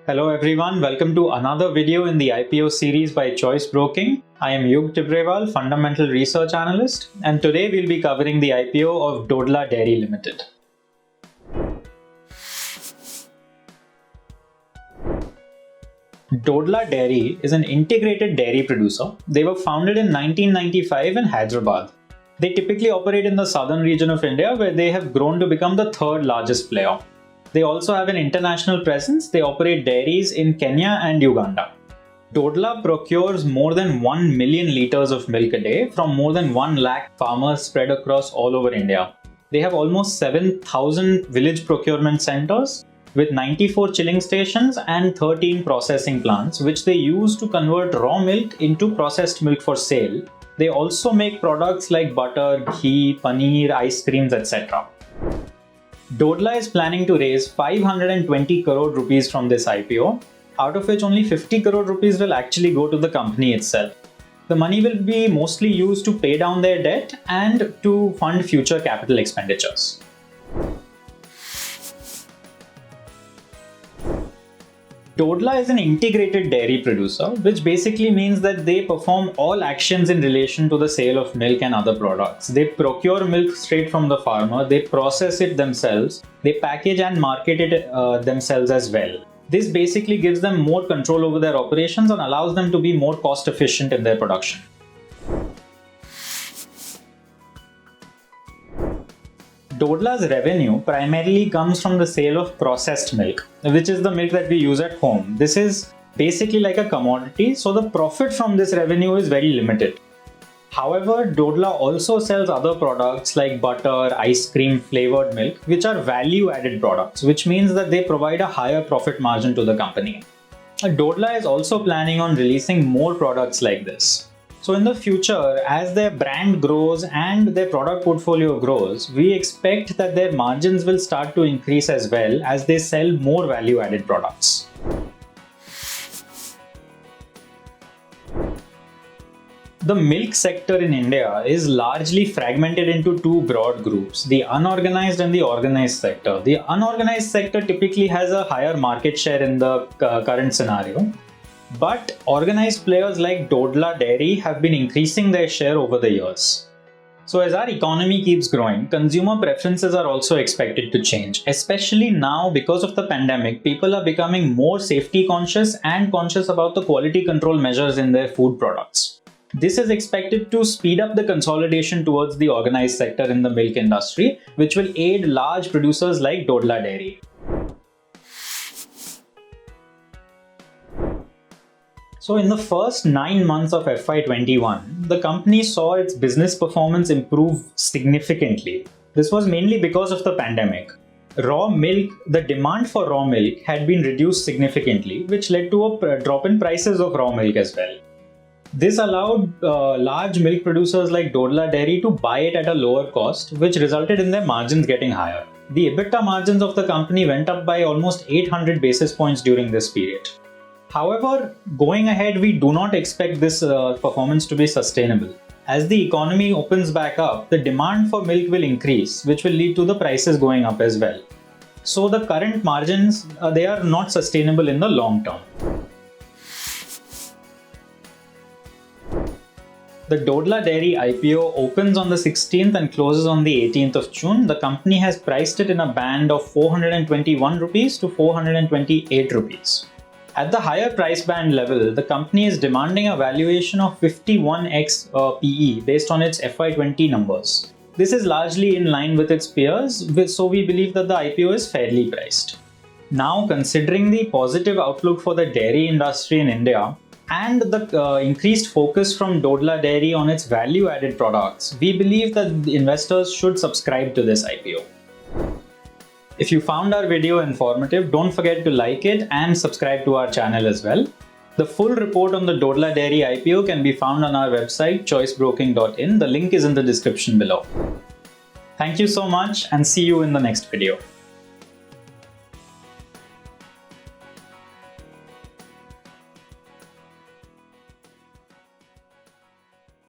Hello everyone, welcome to another video in the IPO series by Choice Broking. I am Yug Tibrewal, Fundamental Research Analyst, and today we'll be covering the IPO of Dodla Dairy Limited. Dodla Dairy is an integrated dairy producer. They were founded in 1995 in Hyderabad. They typically operate in the southern region of India, where they have grown to become the third largest player. They also have an international presence. They operate dairies in Kenya and Uganda. Dodla procures more than 1 million litres of milk a day from more than 1 lakh farmers spread across all over India. They have almost 7,000 village procurement centres with 94 chilling stations and 13 processing plants, which they use to convert raw milk into processed milk for sale. They also make products like butter, ghee, paneer, ice creams, etc. Dodla is planning to raise 520 crore rupees from this IPO, out of which only 50 crore rupees will actually go to the company itself. The money will be mostly used to pay down their debt and to fund future capital expenditures. Dodla is an integrated dairy producer, which basically means that they perform all actions in relation to the sale of milk and other products. They procure milk straight from the farmer, they process it themselves, they package and market it themselves as well. This basically gives them more control over their operations and allows them to be more cost efficient in their production. Dodla's revenue primarily comes from the sale of processed milk, which is the milk that we use at home. This is basically like a commodity, so the profit from this revenue is very limited. However, Dodla also sells other products like butter, ice cream, flavored milk, which are value-added products, which means that they provide a higher profit margin to the company. Dodla is also planning on releasing more products like this. So in the future, as their brand grows and their product portfolio grows, we expect that their margins will start to increase as well as they sell more value-added products. The milk sector in India is largely fragmented into two broad groups, the unorganized and the organized sector. The unorganized sector typically has a higher market share in the current scenario. But organized players like Dodla Dairy have been increasing their share over the years. So as our economy keeps growing, consumer preferences are also expected to change. Especially now, because of the pandemic, people are becoming more safety conscious and conscious about the quality control measures in their food products. This is expected to speed up the consolidation towards the organized sector in the milk industry, which will aid large producers like Dodla Dairy. So in the first 9 months of FY21, the company saw its business performance improve significantly. This was mainly because of the pandemic. The demand for raw milk had been reduced significantly, which led to a drop in prices of raw milk as well. This allowed large milk producers like Dodla Dairy to buy it at a lower cost, which resulted in their margins getting higher. The EBITDA margins of the company went up by almost 800 basis points during this period. However, going ahead, we do not expect this performance to be sustainable. As the economy opens back up, the demand for milk will increase, which will lead to the prices going up as well. So the current margins, they are not sustainable in the long term. The Dodla Dairy IPO opens on the 16th and closes on the 18th of June. The company has priced it in a band of 421 rupees to 428 rupees. At the higher price band level, the company is demanding a valuation of 51x PE based on its FY20 numbers. This is largely in line with its peers, so we believe that the IPO is fairly priced. Now, considering the positive outlook for the dairy industry in India and the increased focus from Dodla Dairy on its value-added products, we believe that the investors should subscribe to this IPO. If you found our video informative, don't forget to like it and subscribe to our channel as well. The full report on the Dodla Dairy IPO can be found on our website choicebroking.in. The link is in the description below. Thank you so much and see you in the next video.